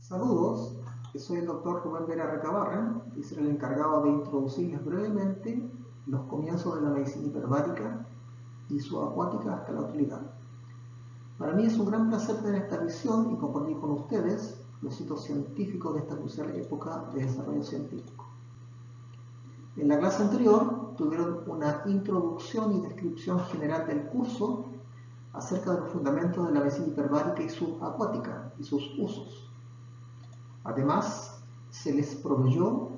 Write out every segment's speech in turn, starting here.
Saludos, yo soy el doctor Rubén Vera Recabarren y seré el encargado de introducirles brevemente los comienzos de la medicina hiperbárica y subacuática hasta la actualidad. Para mí es un gran placer tener esta visión y compartir con ustedes los hitos científicos de esta crucial época de desarrollo científico. En la clase anterior tuvieron una introducción y descripción general del curso acerca de los fundamentos de la medicina hiperbárica y subacuática y sus usos. Además, se les proveyó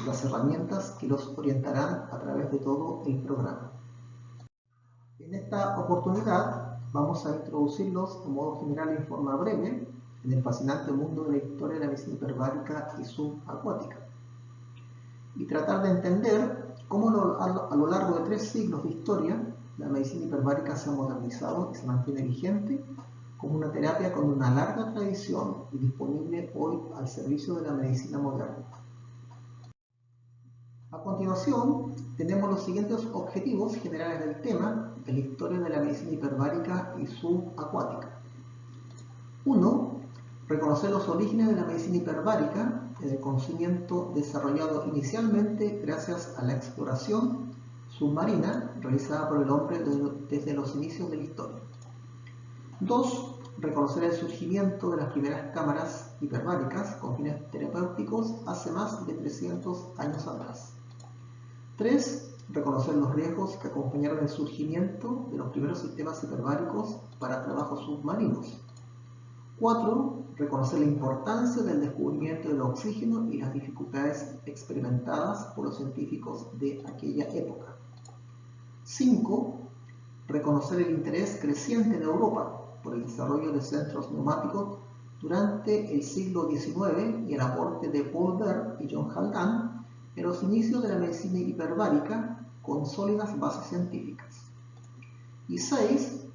las herramientas que los orientarán a través de todo el programa. En esta oportunidad vamos a introducirlos de modo general y en forma breve en el fascinante mundo de la historia de la medicina hiperbárica y subacuática y tratar de entender cómo a lo largo de 3 siglos de historia la medicina hiperbárica se ha modernizado y se mantiene vigente como una terapia con una larga tradición y disponible hoy al servicio de la medicina moderna. A continuación, tenemos los siguientes objetivos generales del tema de la historia de la medicina hiperbárica y subacuática. 1. Reconocer los orígenes de la medicina hiperbárica en el conocimiento desarrollado inicialmente gracias a la exploración submarina realizada por el hombre desde los inicios de la historia. 2. Reconocer el surgimiento de las primeras cámaras hiperbáricas con fines terapéuticos hace más de 300 años atrás. 3. Reconocer los riesgos que acompañaron el surgimiento de los primeros sistemas hiperbáricos para trabajos submarinos. 4. Reconocer la importancia del descubrimiento del oxígeno y las dificultades experimentadas por los científicos de aquella época. 5. Reconocer el interés creciente de Europa por el desarrollo de centros neumáticos durante el siglo XIX y el aporte de Paul Bert y John Haldane en los inicios de la medicina hiperbárica con sólidas bases científicas. Y 6.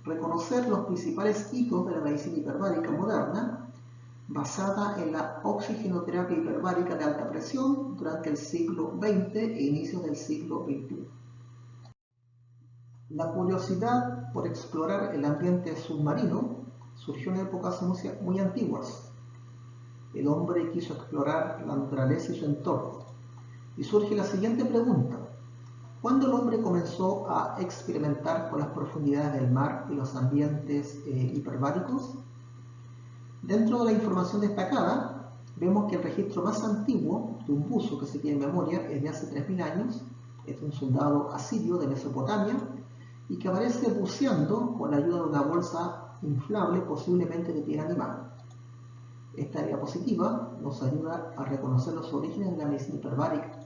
Reconocer los principales hitos de la medicina hiperbárica moderna basada en la oxigenoterapia hiperbárica de alta presión durante el siglo XX e inicios del siglo XXI. La curiosidad por explorar el ambiente submarino surgió en épocas muy antiguas. El hombre quiso explorar la naturaleza y su entorno. Y surge la siguiente pregunta: ¿cuándo el hombre comenzó a experimentar con las profundidades del mar y los ambientes hiperbáricos? Dentro de la información destacada, vemos que el registro más antiguo de un buzo que se tiene en memoria es de hace 3000 años, es un soldado asirio de Mesopotamia, y que aparece buceando con la ayuda de una bolsa inflable, posiblemente de piel animal. Esta diapositiva nos ayuda a reconocer los orígenes de la medicina hiperbárica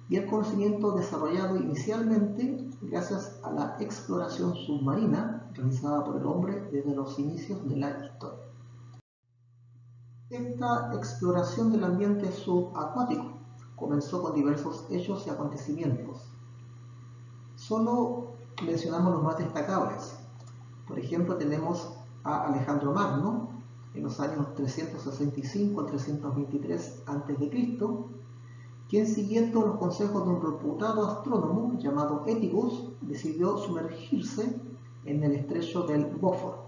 y el conocimiento desarrollado inicialmente gracias a la exploración submarina realizada por el hombre desde los inicios de la historia. Esta exploración del ambiente subacuático comenzó con diversos hechos y acontecimientos. Solo mencionamos los más destacables. Por ejemplo, tenemos a Alejandro Magno en los años 365 al 323 a.C., quien, siguiendo los consejos de un reputado astrónomo llamado Éticus, decidió sumergirse en el estrecho del Bósforo.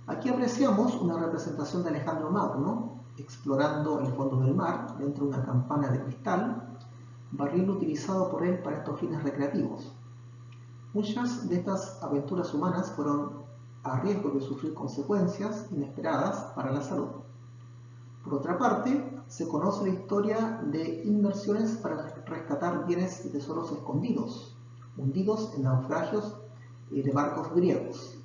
Aquí apreciamos una representación de Alejandro Magno explorando el fondo del mar dentro de una campana de cristal, barril utilizado por él para estos fines recreativos. Muchas de estas aventuras humanas fueron a riesgo de sufrir consecuencias inesperadas para la salud. Por otra parte, se conoce la historia de inmersiones para rescatar bienes y tesoros escondidos, hundidos en naufragios de barcos griegos.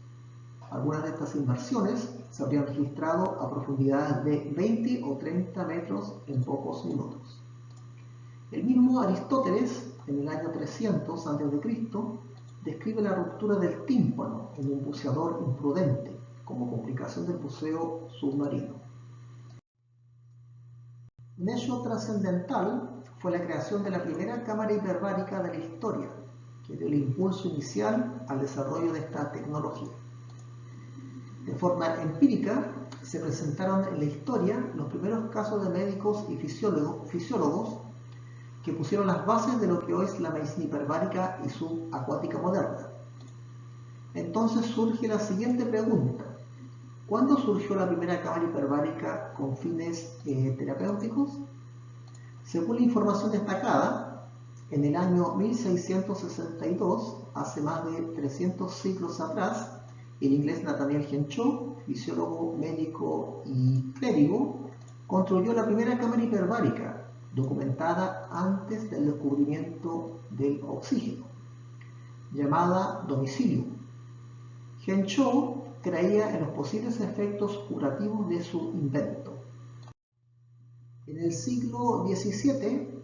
Algunas de estas inmersiones se habrían registrado a profundidades de 20 o 30 metros en pocos minutos. El mismo Aristóteles, en el año 300 a.C., describe la ruptura del tímpano en un buceador imprudente como complicación del buceo submarino. Un hecho trascendental fue la creación de la primera cámara hiperbárica de la historia, que dio el impulso inicial al desarrollo de esta tecnología. De forma empírica, se presentaron en la historia los primeros casos de médicos y fisiólogos que pusieron las bases de lo que hoy es la medicina hiperbárica y subacuática moderna. Entonces surge la siguiente pregunta: ¿Cuándo surgió la primera cámara hiperbárica con fines terapéuticos? Según la información destacada, en el año 1662, hace más de 300 siglos atrás, el inglés Nathaniel Henshaw, fisiólogo, médico y clérigo, construyó la primera cámara hiperbárica, documentada antes del descubrimiento del oxígeno, llamada domicilium. Henshaw creía en los posibles efectos curativos de su invento. En el siglo XVII,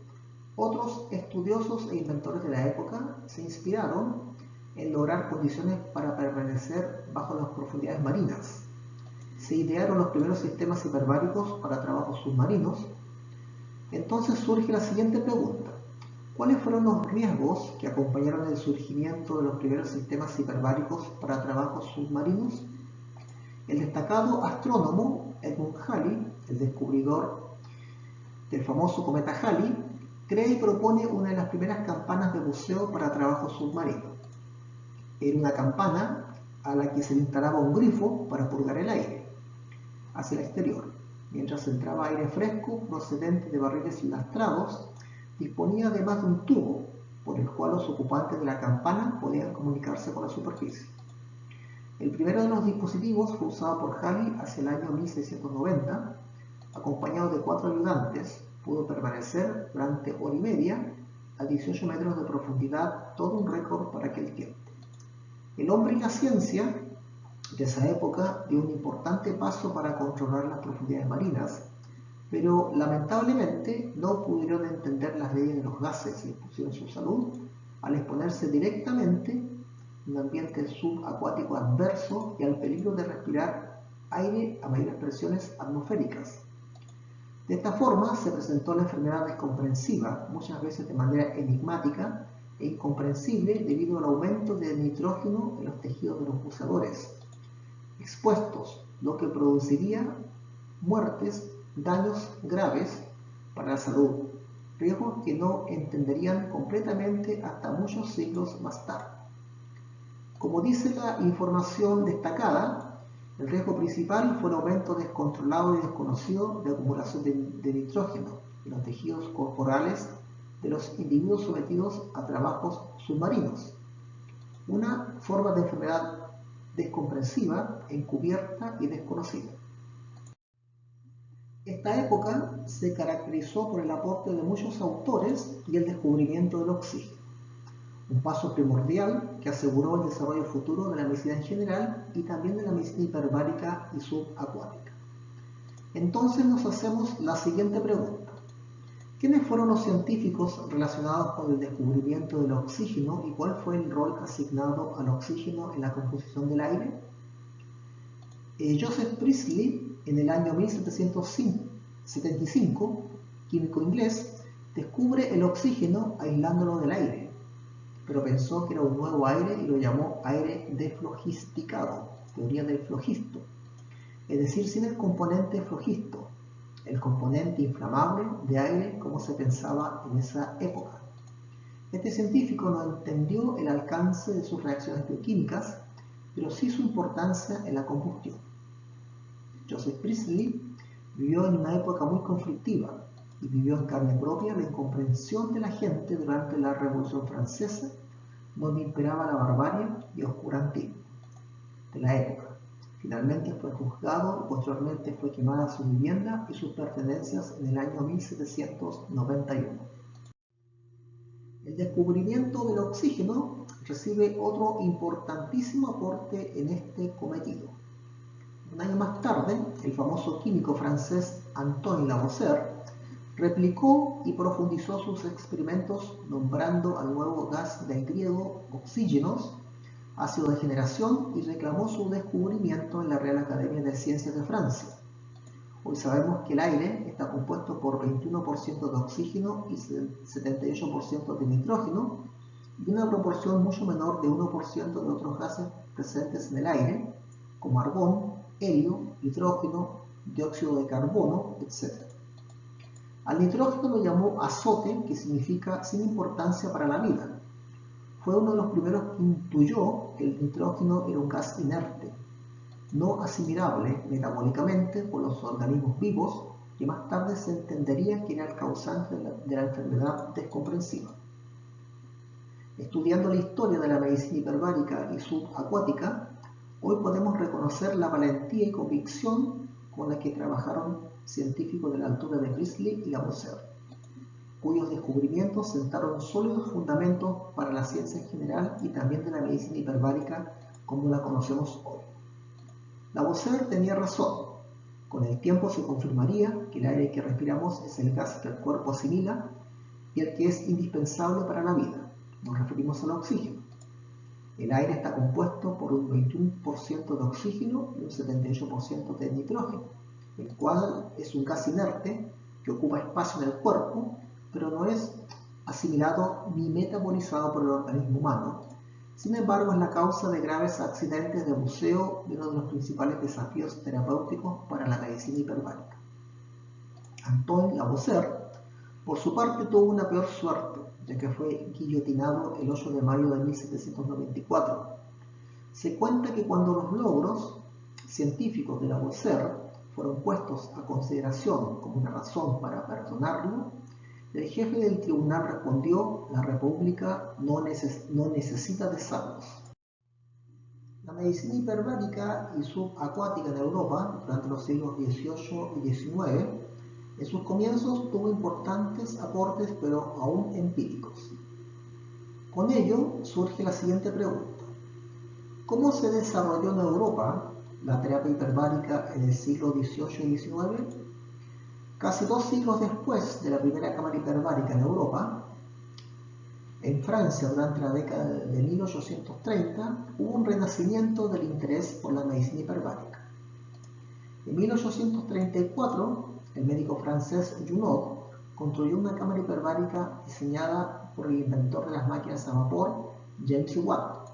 otros estudiosos e inventores de la época se inspiraron en lograr condiciones para permanecer bajo las profundidades marinas. Se idearon los primeros sistemas hiperbáricos para trabajos submarinos. Entonces surge la siguiente pregunta: ¿cuáles fueron los riesgos que acompañaron el surgimiento de los primeros sistemas hiperbáricos para trabajos submarinos? El destacado astrónomo Edmund Halley, el descubridor del famoso cometa Halley, crea y propone una de las primeras campanas de buceo para trabajo submarino. Era una campana a la que se le instalaba un grifo para purgar el aire hacia el exterior. Mientras entraba aire fresco procedente de barriles lastrados, disponía además de un tubo por el cual los ocupantes de la campana podían comunicarse con la superficie. El primero de los dispositivos fue usado por Halley hacia el año 1690. Acompañado de 4 ayudantes, pudo permanecer durante hora y media a 18 metros de profundidad, todo un récord para aquel tiempo. El hombre y la ciencia de esa época dio un importante paso para controlar las profundidades marinas, pero lamentablemente no pudieron entender las leyes de los gases y expusieron su salud al exponerse directamente en un ambiente subacuático adverso y al peligro de respirar aire a mayores presiones atmosféricas. De esta forma se presentó la enfermedad descomprensiva, muchas veces de manera enigmática e incomprensible debido al aumento de nitrógeno en los tejidos de los buceadores expuestos, lo que produciría muertes, daños graves para la salud, riesgos que no entenderían completamente hasta muchos siglos más tarde. Como dice la información destacada, el riesgo principal fue el aumento descontrolado y desconocido de acumulación de nitrógeno en los tejidos corporales de los individuos sometidos a trabajos submarinos, una forma de enfermedad descomprensiva, encubierta y desconocida. Esta época se caracterizó por el aporte de muchos autores y el descubrimiento del oxígeno, un paso primordial que aseguró el desarrollo futuro de la medicina en general y también de la medicina hiperbárica y subacuática. Entonces nos hacemos la siguiente pregunta: ¿quiénes fueron los científicos relacionados con el descubrimiento del oxígeno y cuál fue el rol asignado al oxígeno en la composición del aire? Joseph Priestley, en el año 1775, químico inglés, descubre el oxígeno aislándolo del aire, pero pensó que era un nuevo aire y lo llamó aire deflogisticado, teoría del flogisto, es decir, sin el componente flogisto, el componente inflamable de aire como se pensaba en esa época. Este científico no entendió el alcance de sus reacciones bioquímicas, pero sí su importancia en la combustión. Joseph Priestley vivió en una época muy conflictiva y vivió en carne propia la incomprensión de la gente durante la Revolución Francesa, donde imperaba la barbarie y oscurantismo de la época. Finalmente fue juzgado y posteriormente fue quemada su vivienda y sus pertenencias en el año 1791. El descubrimiento del oxígeno recibe otro importantísimo aporte en este cometido. Un año más tarde, el famoso químico francés Antoine Lavoisier replicó y profundizó sus experimentos nombrando al nuevo gas del griego oxígenos, ácido de generación, y reclamó su descubrimiento en la Real Academia de Ciencias de Francia. Hoy sabemos que el aire está compuesto por 21% de oxígeno y 78% de nitrógeno y una proporción mucho menor de 1% de otros gases presentes en el aire, como argón, helio, hidrógeno, dióxido de carbono, etc. Al nitrógeno lo llamó azote, que significa sin importancia para la vida. Fue uno de los primeros que intuyó que el nitrógeno era un gas inerte. no asimilable metabólicamente por los organismos vivos, que más tarde se entendería que era el causante de la enfermedad descomprensiva. Estudiando la historia de la medicina hiperbárica y subacuática, hoy podemos reconocer la valentía y convicción con la que trabajaron científicos de la altura de Priestley y Lavoisier, cuyos descubrimientos sentaron sólidos fundamentos para la ciencia en general y también de la medicina hiperbárica como la conocemos hoy. Lavoisier tenía razón. Con el tiempo se confirmaría que el aire que respiramos es el gas que el cuerpo asimila y el que es indispensable para la vida. Nos referimos al oxígeno. El aire está compuesto por un 21% de oxígeno y un 78% de nitrógeno, el cual es un gas inerte que ocupa espacio en el cuerpo, pero no es asimilado ni metabolizado por el organismo humano. Sin embargo, es la causa de graves accidentes de buceo y uno de los principales desafíos terapéuticos para la medicina hiperbárica. Antoine Lavoisier, por su parte, tuvo una peor suerte, ya que fue guillotinado el 8 de mayo de 1794. Se cuenta que cuando los logros científicos de Lavoisier fueron puestos a consideración como una razón para perdonarlo, el jefe del tribunal respondió: la República no necesita de sabios. La medicina hiperbárica y subacuática en Europa durante los siglos XVIII y XIX, en sus comienzos tuvo importantes aportes, pero aún empíricos. Con ello surge la siguiente pregunta: ¿cómo se desarrolló en Europa la terapia hiperbárica en el siglo XVIII y XIX? Casi 2 siglos después de la primera cámara hiperbárica en Europa, en Francia durante la década de 1830 hubo un renacimiento del interés por la medicina hiperbárica. En 1834, el médico francés Junot construyó una cámara hiperbárica diseñada por el inventor de las máquinas a vapor, James Watt,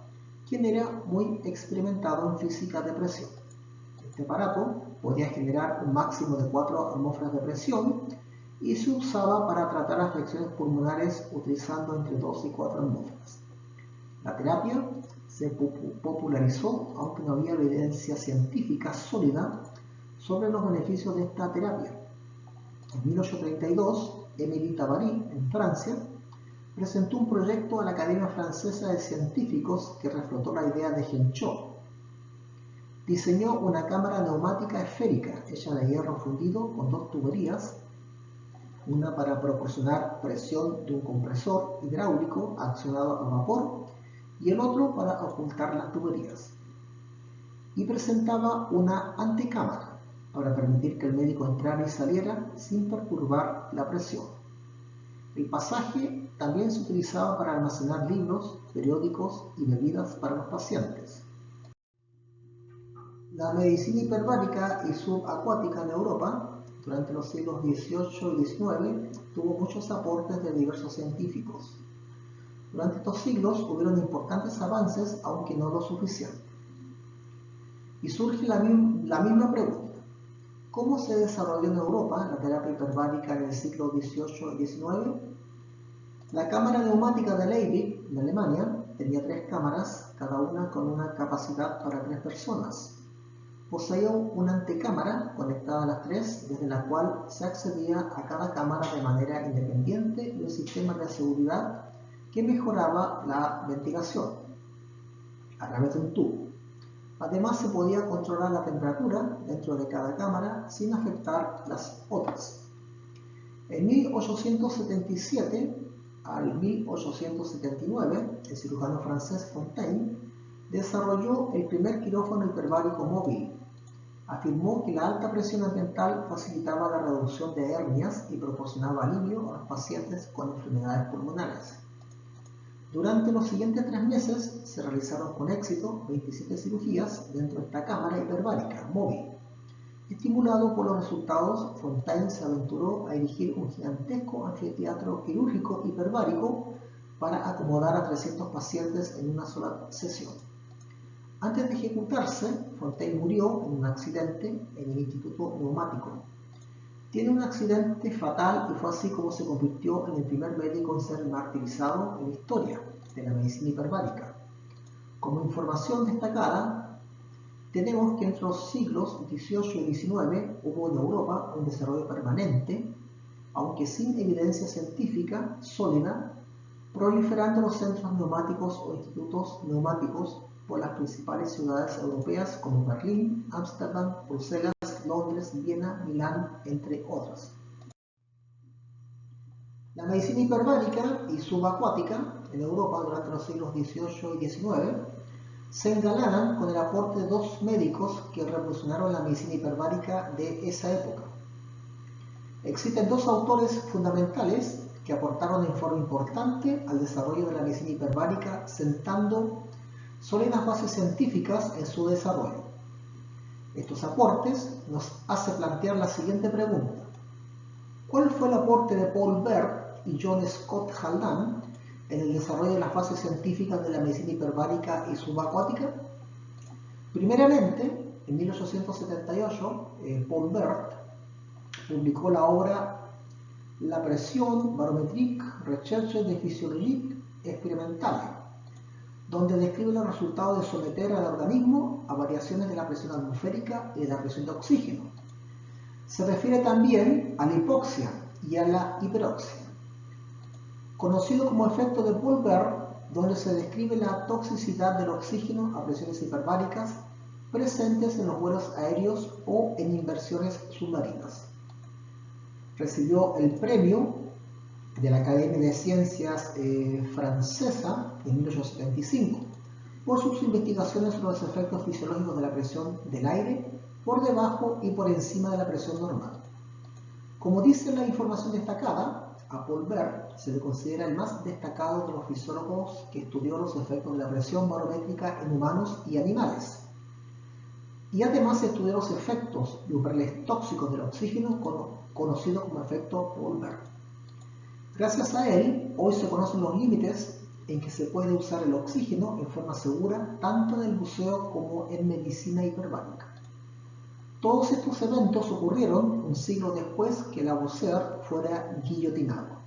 quien era muy experimentado en física de presión. Este aparato podía generar un máximo de 4 atmósferas de presión y se usaba para tratar afecciones pulmonares utilizando entre 2 y 4 atmósferas. La terapia se popularizó, aunque no había evidencia científica sólida sobre los beneficios de esta terapia. En 1832, Émile Tabary, en Francia, presentó un proyecto a la Academia Francesa de Científicos que reflotó la idea de Henchot. Diseñó una cámara neumática esférica hecha de hierro fundido con 2 tuberías, una para proporcionar presión de un compresor hidráulico accionado a vapor y el otro para ocultar las tuberías. Y presentaba una antecámara para permitir que el médico entrara y saliera sin perturbar la presión. El pasaje también se utilizaba para almacenar libros, periódicos y bebidas para los pacientes. La medicina hiperbárica y subacuática en Europa durante los siglos XVIII y XIX tuvo muchos aportes de diversos científicos. Durante estos siglos hubieron importantes avances, aunque no lo suficiente. Y surge la misma pregunta: ¿cómo se desarrolló en Europa la terapia hiperbárica en el siglo XVIII y XIX? La cámara neumática de Leipzig, en Alemania, tenía 3 cámaras, cada una con una capacidad para 3 personas. Poseía una antecámara conectada a las 3, desde la cual se accedía a cada cámara de manera independiente y un sistema de seguridad que mejoraba la ventilación a través de un tubo. Además, se podía controlar la temperatura dentro de cada cámara sin afectar las otras. En 1877 al 1879, el cirujano francés Fontaine desarrolló el primer quirófano hiperbárico móvil. Afirmó que la alta presión ambiental facilitaba la reducción de hernias y proporcionaba alivio a los pacientes con enfermedades pulmonares. Durante los siguientes 3 meses se realizaron con éxito 27 cirugías dentro de esta cámara hiperbárica móvil. Estimulado por los resultados, Fontaine se aventuró a dirigir un gigantesco anfiteatro quirúrgico hiperbárico para acomodar a 300 pacientes en una sola sesión. Antes de ejecutarse, Fontaine murió en un accidente en el Instituto Neumático. Tiene un accidente fatal y fue así como se convirtió en el primer médico en ser martirizado en la historia de la medicina hiperbárica. Como información destacada, tenemos que entre los siglos XVIII y XIX hubo en Europa un desarrollo permanente, aunque sin evidencia científica sólida, proliferando los centros neumáticos o institutos neumáticos por las principales ciudades europeas como Berlín, Ámsterdam, Bruselas, Londres, Viena, Milán, entre otras. La medicina hiperbárica y subacuática en Europa durante los siglos XVIII y XIX se engalanan con el aporte de dos médicos que revolucionaron la medicina hiperbárica de esa época. Existen dos autores fundamentales que aportaron en forma importante al desarrollo de la medicina hiperbárica, sentando sólidas bases científicas en su desarrollo. Estos aportes nos hacen plantear la siguiente pregunta: ¿cuál fue el aporte de Paul Bert y John Scott Haldane en el desarrollo de las bases científicas de la medicina hiperbárica y subacuática? Primeramente, en 1878, Paul Bert publicó la obra La pression barométrique, recherche de physiologie experimentale, donde describe los resultados de someter al organismo a variaciones de la presión atmosférica y de la presión de oxígeno. Se refiere también a la hipoxia y a la hiperoxia, conocido como efecto de Paul Bert, donde se describe la toxicidad del oxígeno a presiones hiperbáricas presentes en los vuelos aéreos o en inmersiones submarinas. Recibió el premio de la Academia de Ciencias francesa en 1875 por sus investigaciones sobre los efectos fisiológicos de la presión del aire por debajo y por encima de la presión normal. Como dice la información destacada, a Paul Bert se le considera el más destacado de los fisiólogos que estudió los efectos de la presión barométrica en humanos y animales. Y además estudió los efectos lumbrales tóxicos del oxígeno, conocido como efecto Paul Bert. Gracias a él, hoy se conocen los límites en que se puede usar el oxígeno en forma segura tanto en el buceo como en medicina hiperbárica. Todos estos eventos ocurrieron un siglo después que Lavoisier fuera guillotinado.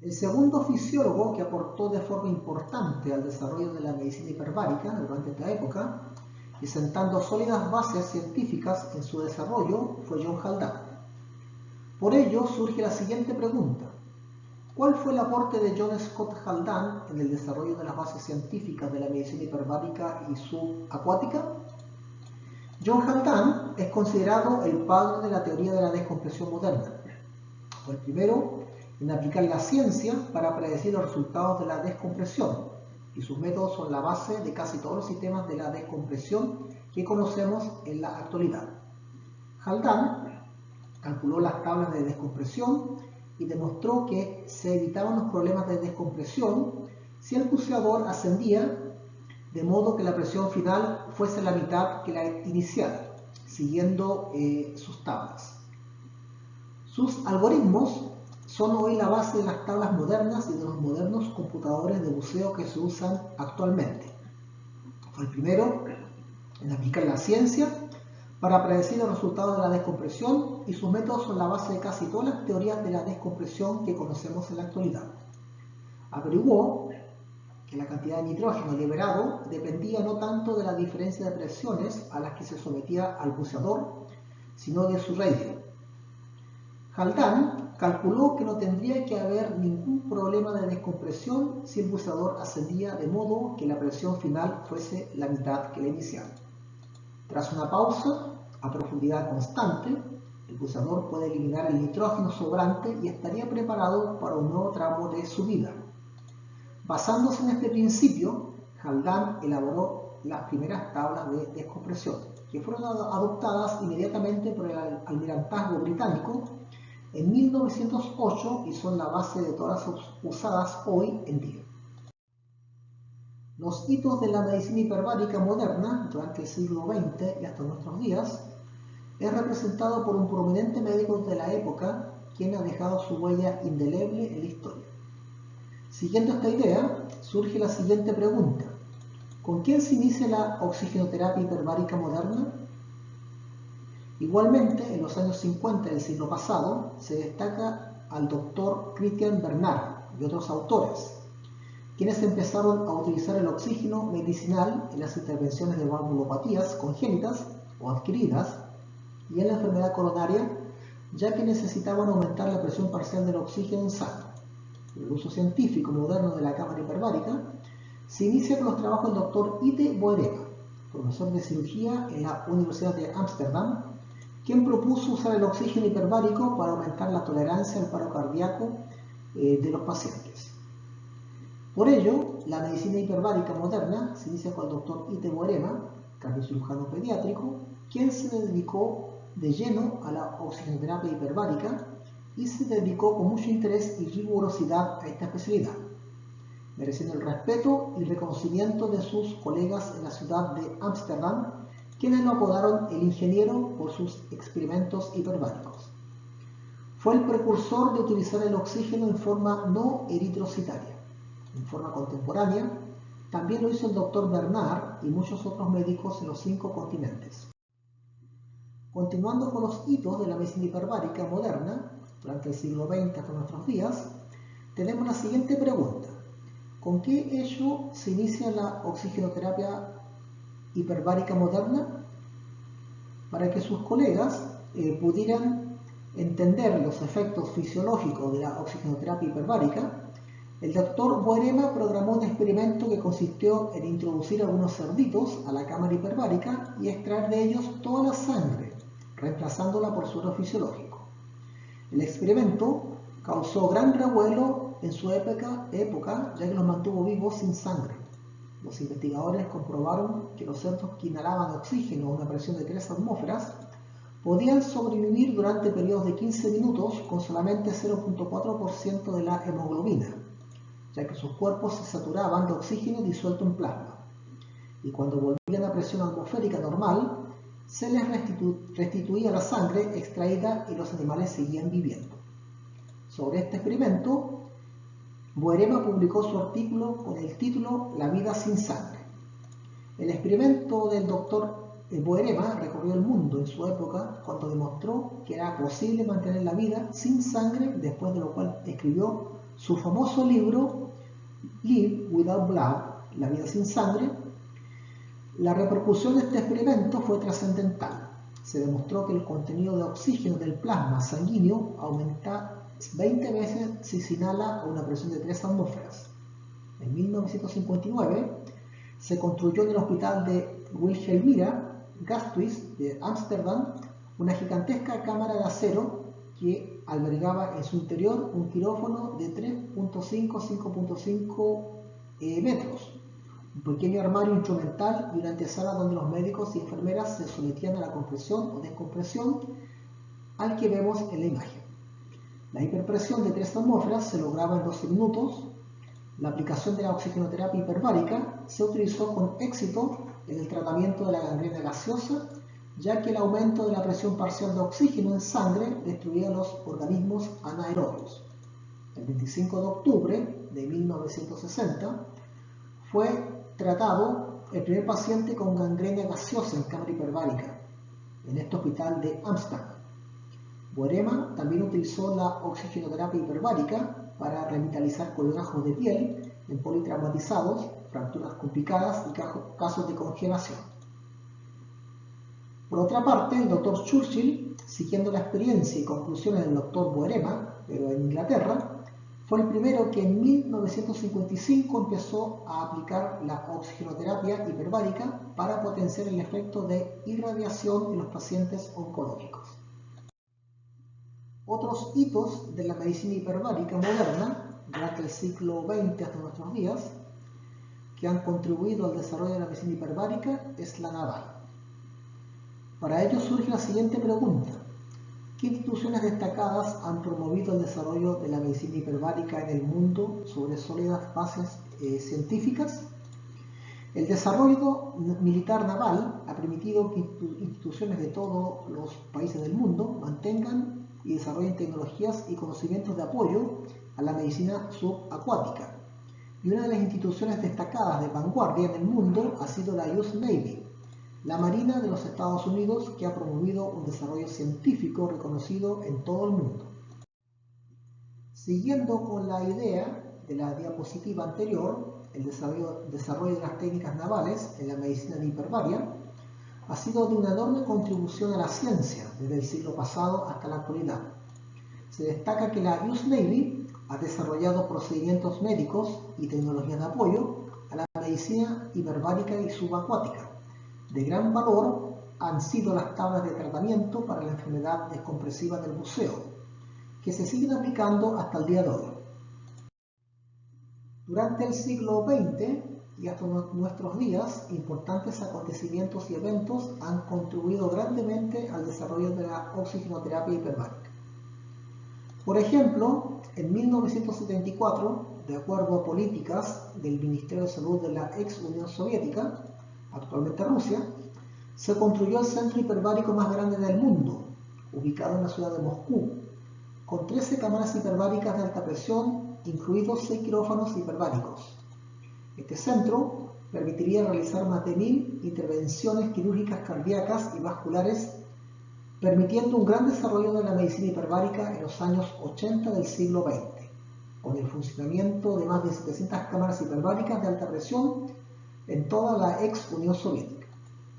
El segundo fisiólogo que aportó de forma importante al desarrollo de la medicina hiperbárica durante esta época y sentando sólidas bases científicas en su desarrollo fue John Haldane. Por ello surge la siguiente pregunta: ¿cuál fue el aporte de John Scott Haldane en el desarrollo de las bases científicas de la medicina hiperbárica y subacuática? John Haldane es considerado el padre de la teoría de la descompresión moderna. Fue el primero en aplicar la ciencia para predecir los resultados de la descompresión, y sus métodos son la base de casi todos los sistemas de la descompresión que conocemos en la actualidad. Haldane calculó las tablas de descompresión y demostró que se evitaban los problemas de descompresión si el buceador ascendía de modo que la presión final fuese la mitad que la inicial, siguiendo sus tablas. Sus algoritmos son hoy la base de las tablas modernas y de los modernos computadores de buceo que se usan actualmente. Fue el primero en aplicar la ciencia para predecir los resultados de la descompresión, y sus métodos son la base de casi todas las teorías de la descompresión que conocemos en la actualidad. Averiguó que la cantidad de nitrógeno liberado dependía no tanto de la diferencia de presiones a las que se sometía al buceador, sino de su radio. Haldane calculó que no tendría que haber ningún problema de descompresión si el buceador ascendía de modo que la presión final fuese la mitad que la inicial. Tras una pausa a profundidad constante, el buceador puede eliminar el nitrógeno sobrante y estaría preparado para un nuevo tramo de subida. Basándose en este principio, Haldane elaboró las primeras tablas de descompresión, que fueron adoptadas inmediatamente por el almirantazgo británico en 1908 y son la base de todas las usadas hoy en día. Los hitos de la medicina hiperbárica moderna durante el siglo XX y hasta nuestros días es representado por un prominente médico de la época quien ha dejado su huella indeleble en la historia. Siguiendo esta idea, surge la siguiente pregunta: ¿con quién se inicia la oxigenoterapia hiperbárica moderna? Igualmente, en los años 50 del siglo pasado, se destaca al Dr. Christian Bernard y otros autores, quienes empezaron a utilizar el oxígeno medicinal en las intervenciones de valvulopatías congénitas o adquiridas y en la enfermedad coronaria, ya que necesitaban aumentar la presión parcial del oxígeno en sangre. El uso científico moderno de la cámara hiperbárica se inicia con los trabajos del Dr. Ite Boerema, profesor de cirugía en la Universidad de Ámsterdam, quien propuso usar el oxígeno hiperbárico para aumentar la tolerancia al paro cardíaco de los pacientes. Por ello, la medicina hiperbárica moderna se inicia con el Dr. Ite Boerema, cardiocirujano pediátrico, quien se dedicó de lleno a la oxigenoterapia hiperbárica y se dedicó con mucho interés y rigurosidad a esta especialidad, mereciendo el respeto y reconocimiento de sus colegas en la ciudad de Ámsterdam, quienes lo apodaron el ingeniero por sus experimentos hiperbáricos. Fue el precursor de utilizar el oxígeno en forma no eritrocitaria. En forma contemporánea, también lo hizo el Dr. Bernard y muchos otros médicos en los 5 continentes. Continuando con los hitos de la medicina hiperbárica moderna, durante el siglo XX hasta nuestros días, tenemos la siguiente pregunta. ¿Con qué hecho se inicia la oxigenoterapia hiperbárica moderna? Para que sus colegas pudieran entender los efectos fisiológicos de la oxigenoterapia hiperbárica, el Dr. Boerema programó un experimento que consistió en introducir algunos cerditos a la cámara hiperbárica y extraer de ellos toda la sangre, reemplazándola por suero fisiológico. El experimento causó gran revuelo en su época, ya que los mantuvo vivos sin sangre. Los investigadores comprobaron que los cerdos que inhalaban oxígeno a una presión de 3 atmósferas podían sobrevivir durante periodos de 15 minutos con solamente 0.4% de la hemoglobina, ya que sus cuerpos se saturaban de oxígeno disuelto en plasma. Y cuando volvían a presión atmosférica normal, se les restituía la sangre extraída y los animales seguían viviendo. Sobre este experimento, Boerema publicó su artículo con el título La vida sin sangre. El experimento del Dr. Boerema recorrió el mundo en su época cuando demostró que era posible mantener la vida sin sangre, después de lo cual escribió su famoso libro Live Without Blood, La vida sin sangre. La repercusión de este experimento fue trascendental. Se demostró que el contenido de oxígeno del plasma sanguíneo aumenta 20 veces si se inhala a una presión de 3 atmósferas. En 1959 se construyó en el hospital de Wilhelmina Gasthuis de Ámsterdam una gigantesca cámara de acero que albergaba en su interior un quirófano de 3.5-5.5 metros, un pequeño armario instrumental y una antesala donde los médicos y enfermeras se sometían a la compresión o descompresión al que vemos en la imagen. La hiperpresión de 3 atmósferas se lograba en 12 minutos. La aplicación de la oxigenoterapia hiperbárica se utilizó con éxito en el tratamiento de la gangrena gaseosa, ya que el aumento de la presión parcial de oxígeno en sangre destruía los organismos anaerobios. El 25 de octubre de 1960 fue tratado el primer paciente con gangrena gaseosa en cámara hiperbárica en este hospital de Ámsterdam. Boerema también utilizó la oxigenoterapia hiperbárica para revitalizar colgajos de piel en politraumatizados, fracturas complicadas y casos de congelación. Por otra parte, el Dr. Churchill, siguiendo la experiencia y conclusiones del Dr. Boerema, pero en Inglaterra, fue el primero que en 1955 empezó a aplicar la oxigenoterapia hiperbárica para potenciar el efecto de irradiación en los pacientes oncológicos. Otros hitos de la medicina hiperbárica moderna durante el siglo XX hasta nuestros días que han contribuido al desarrollo de la medicina hiperbárica es la naval. Para ello surge la siguiente pregunta. ¿Qué instituciones destacadas han promovido el desarrollo de la medicina hiperbárica en el mundo sobre sólidas bases científicas? El desarrollo militar naval ha permitido que instituciones de todos los países del mundo mantengan y desarrollen tecnologías y conocimientos de apoyo a la medicina subacuática. Y una de las instituciones destacadas de vanguardia en el mundo ha sido la US Navy, la Marina de los Estados Unidos, que ha promovido un desarrollo científico reconocido en todo el mundo. Siguiendo con la idea de la diapositiva anterior, el desarrollo de las técnicas navales en la medicina de hiperbaria, ha sido de una enorme contribución a la ciencia desde el siglo pasado hasta la actualidad. Se destaca que la US Navy ha desarrollado procedimientos médicos y tecnologías de apoyo a la medicina hiperbárica y subacuática. De gran valor han sido las tablas de tratamiento para la enfermedad descompresiva del buceo, que se siguen aplicando hasta el día de hoy. Durante el siglo XX y hasta nuestros días, importantes acontecimientos y eventos han contribuido grandemente al desarrollo de la oxigenoterapia hiperbárica. Por ejemplo, en 1974, de acuerdo a políticas del Ministerio de Salud de la ex Unión Soviética, actualmente Rusia, se construyó el centro hiperbárico más grande del mundo, ubicado en la ciudad de Moscú, con 13 cámaras hiperbáricas de alta presión, incluidos 6 quirófanos hiperbáricos. Este centro permitiría realizar más de 1000 intervenciones quirúrgicas cardíacas y vasculares, permitiendo un gran desarrollo de la medicina hiperbárica en los años 80 del siglo XX, con el funcionamiento de más de 700 cámaras hiperbáricas de alta presión en toda la ex Unión Soviética,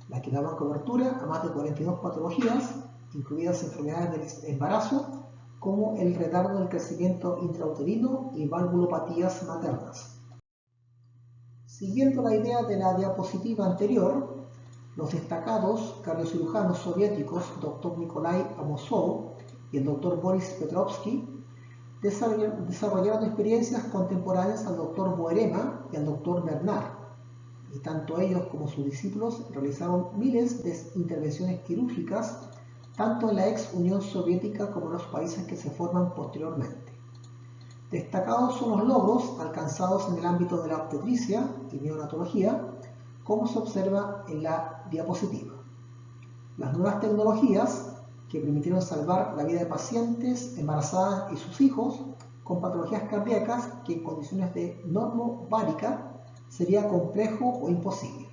las que daban cobertura a más de 42 patologías, incluidas enfermedades del embarazo, como el retardo del crecimiento intrauterino y valvulopatías maternas. Siguiendo la idea de la diapositiva anterior, los destacados cardiocirujanos soviéticos Dr. Nikolai Amosov y el Dr. Boris Petrovsky desarrollaron experiencias contemporáneas al Dr. Boerema y al Dr. Bernard, y tanto ellos como sus discípulos realizaron miles de intervenciones quirúrgicas tanto en la ex Unión Soviética como en los países que se forman posteriormente. Destacados son los logros alcanzados en el ámbito de la obstetricia y neonatología, como se observa en la diapositiva. Las nuevas tecnologías que permitieron salvar la vida de pacientes embarazadas y sus hijos con patologías cardíacas que en condiciones de normovárica sería complejo o imposible.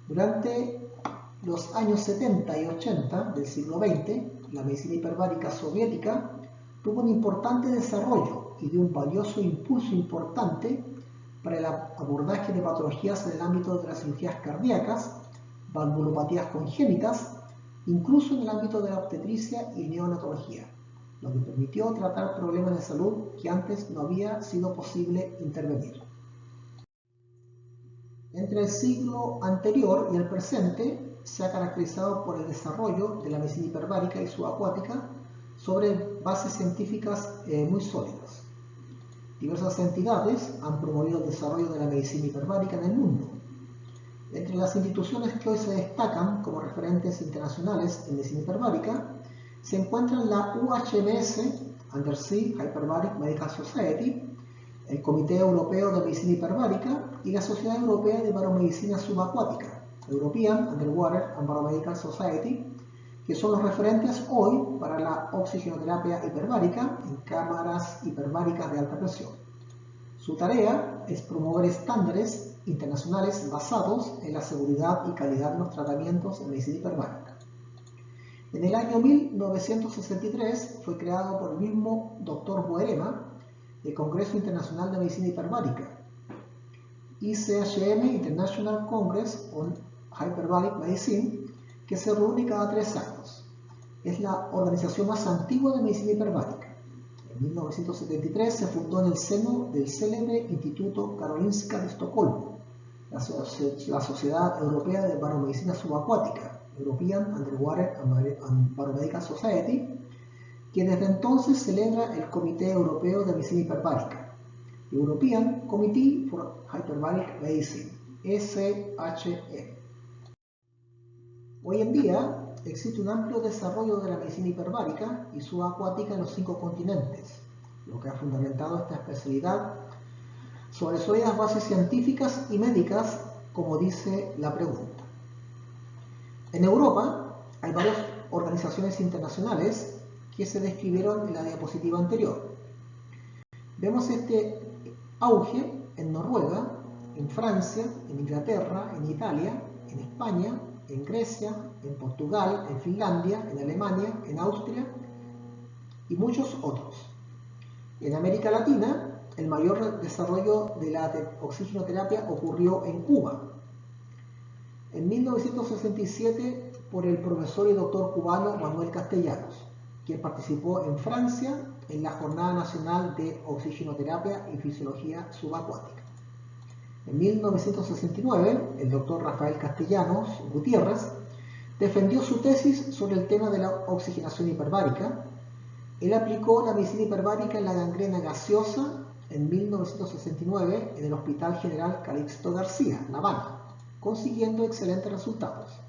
Durante los años 70 y 80 del siglo XX, la medicina hiperbárica soviética tuvo un importante desarrollo y dio un valioso impulso importante para el abordaje de patologías en el ámbito de las cirugías cardíacas, valvulopatías congénitas, incluso en el ámbito de la obstetricia y neonatología, lo que permitió tratar problemas de salud que antes no había sido posible intervenir. Entre el siglo anterior y el presente se ha caracterizado por el desarrollo de la medicina hiperbárica y subacuática sobre bases científicas muy sólidas. Diversas entidades han promovido el desarrollo de la medicina hiperbárica en el mundo. Entre las instituciones que hoy se destacan como referentes internacionales en medicina hiperbárica se encuentran la UHMS, Undersea Hyperbaric Medical Society, el Comité Europeo de Medicina Hiperbárica y la Sociedad Europea de Baromedicina Subacuática, European Underwater and Baromedical Society, que son los referentes hoy para la oxigenoterapia hiperbárica en cámaras hiperbáricas de alta presión. Su tarea es promover estándares internacionales basados en la seguridad y calidad de los tratamientos en medicina hiperbárica. En el año 1963 fue creado por el mismo Dr. Boerema el Congreso Internacional de Medicina Hiperbárica, ICHM International Congress on Hyperbaric Medicine, que se reúne cada 3 años. Es la organización más antigua de medicina hiperbárica. En 1973 se fundó en el seno del célebre Instituto Karolinska de Estocolmo, la Sociedad Europea de Baromedicina Subacuática, European Underwater and Baromedical Society, que desde entonces celebra el Comité Europeo de Medicina Hiperbárica, European Committee for Hyperbaric Medicine, ECHM. Hoy en día existe un amplio desarrollo de la medicina hiperbárica y subacuática en los 5 continentes, lo que ha fundamentado esta especialidad sobre sólidas bases científicas y médicas, como dice la pregunta. En Europa hay varias organizaciones internacionales que se describieron en la diapositiva anterior. Vemos este auge en Noruega, en Francia, en Inglaterra, en Italia, en España, en Grecia, en Portugal, en Finlandia, en Alemania, en Austria y muchos otros. En América Latina el mayor desarrollo de la oxigenoterapia ocurrió en Cuba. En 1967 por el profesor y doctor cubano Manuel Castellanos, quien participó en Francia en la Jornada Nacional de Oxigenoterapia y Fisiología Subacuática. En 1969, el doctor Rafael Castellanos Gutiérrez defendió su tesis sobre el tema de la oxigenación hiperbárica. Él aplicó la medicina hiperbárica en la gangrena gaseosa en 1969 en el Hospital General Calixto García, La Habana, consiguiendo excelentes resultados.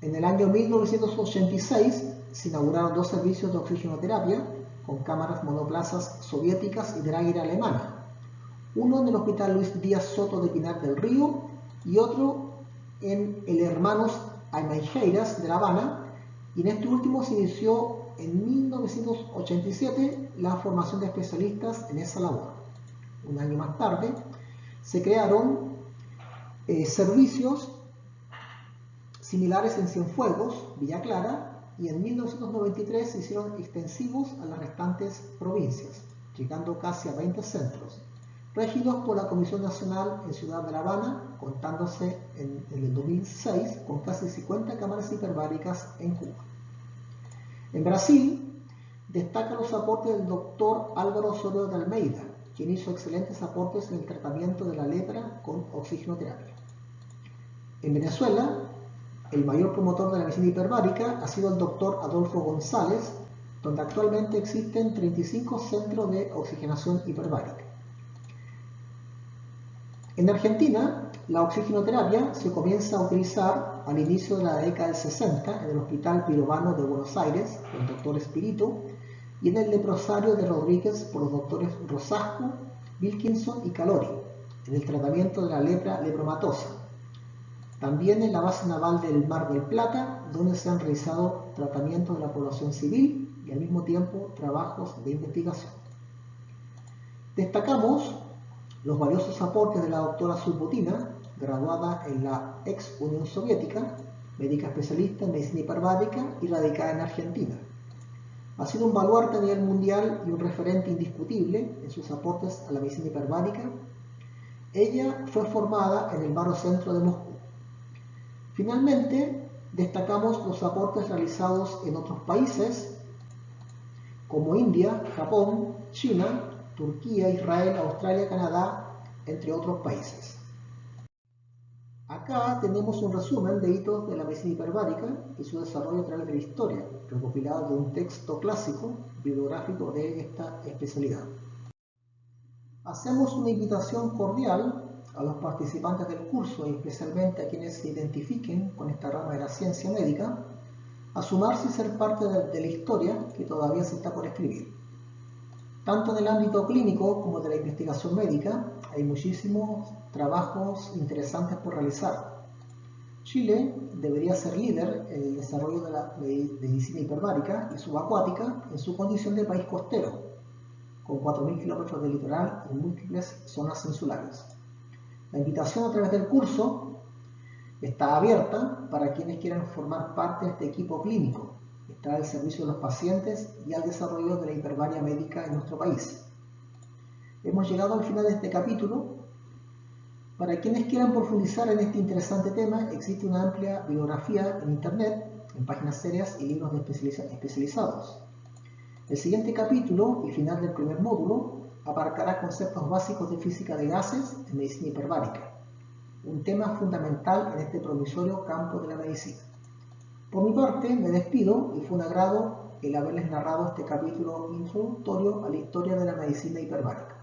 En el año 1986 se inauguraron 2 servicios de oxigenoterapia con cámaras monoplazas soviéticas y Draeger alemana, uno en el Hospital Luis Díaz Soto de Pinar del Río y otro en el Hermanos Aimeijeras de La Habana, y en este último se inició en 1987 la formación de especialistas en esa labor. Un año más tarde se crearon servicios similares en Cienfuegos, Villa Clara, y en 1993 se hicieron extensivos a las restantes provincias, llegando casi a 20 centros, regidos por la Comisión Nacional en Ciudad de La Habana, contándose en el 2006 con casi 50 cámaras hiperbáricas en Cuba. En Brasil destacan los aportes del doctor Álvaro Osorio de Almeida, quien hizo excelentes aportes en el tratamiento de la lepra con oxigenoterapia. En Venezuela, el mayor promotor de la medicina hiperbárica ha sido el doctor Adolfo González, donde actualmente existen 35 centros de oxigenación hiperbárica. En Argentina, la oxigenoterapia se comienza a utilizar al inicio de la década del 60 en el Hospital Pirovano de Buenos Aires por el doctor Espirito y en el leprosario de Rodríguez por los doctores Rosasco, Wilkinson y Calori en el tratamiento de la lepra lepromatosa. También en la base naval del Mar del Plata, donde se han realizado tratamientos de la población civil y al mismo tiempo trabajos de investigación. Destacamos los valiosos aportes de la doctora Surbotina, graduada en la ex Unión Soviética, médica especialista en medicina hiperbárica y radicada en Argentina. Ha sido un baluarte a nivel mundial y un referente indiscutible en sus aportes a la medicina hiperbárica. Ella fue formada en el Barocentro de Moscú. Finalmente, destacamos los aportes realizados en otros países como India, Japón, China, Turquía, Israel, Australia, Canadá, entre otros países. Acá tenemos un resumen de hitos de la medicina hiperbárica y su desarrollo a través de la historia, recopilado de un texto clásico bibliográfico de esta especialidad. Hacemos una invitación cordial a los participantes del curso y especialmente a quienes se identifiquen con esta rama de la ciencia médica a sumarse y ser parte de la historia que todavía se está por escribir. Tanto en el ámbito clínico como de la investigación médica hay muchísimos trabajos interesantes por realizar. Chile debería ser líder en el desarrollo de la medicina hiperbárica y subacuática en su condición de país costero, con 4.000 kilómetros de litoral y múltiples zonas insulares. La invitación a través del curso está abierta para quienes quieran formar parte de este equipo clínico, estar al servicio de los pacientes y al desarrollo de la hiperbaria médica en nuestro país. Hemos llegado al final de este capítulo. Para quienes quieran profundizar en este interesante tema, existe una amplia bibliografía en internet, en páginas serias y libros especializados. El siguiente capítulo y final del primer módulo abarcará conceptos básicos de física de gases en medicina hiperbárica, un tema fundamental en este promisorio campo de la medicina. Por mi parte, me despido y fue un agrado el haberles narrado este capítulo introductorio a la historia de la medicina hiperbárica.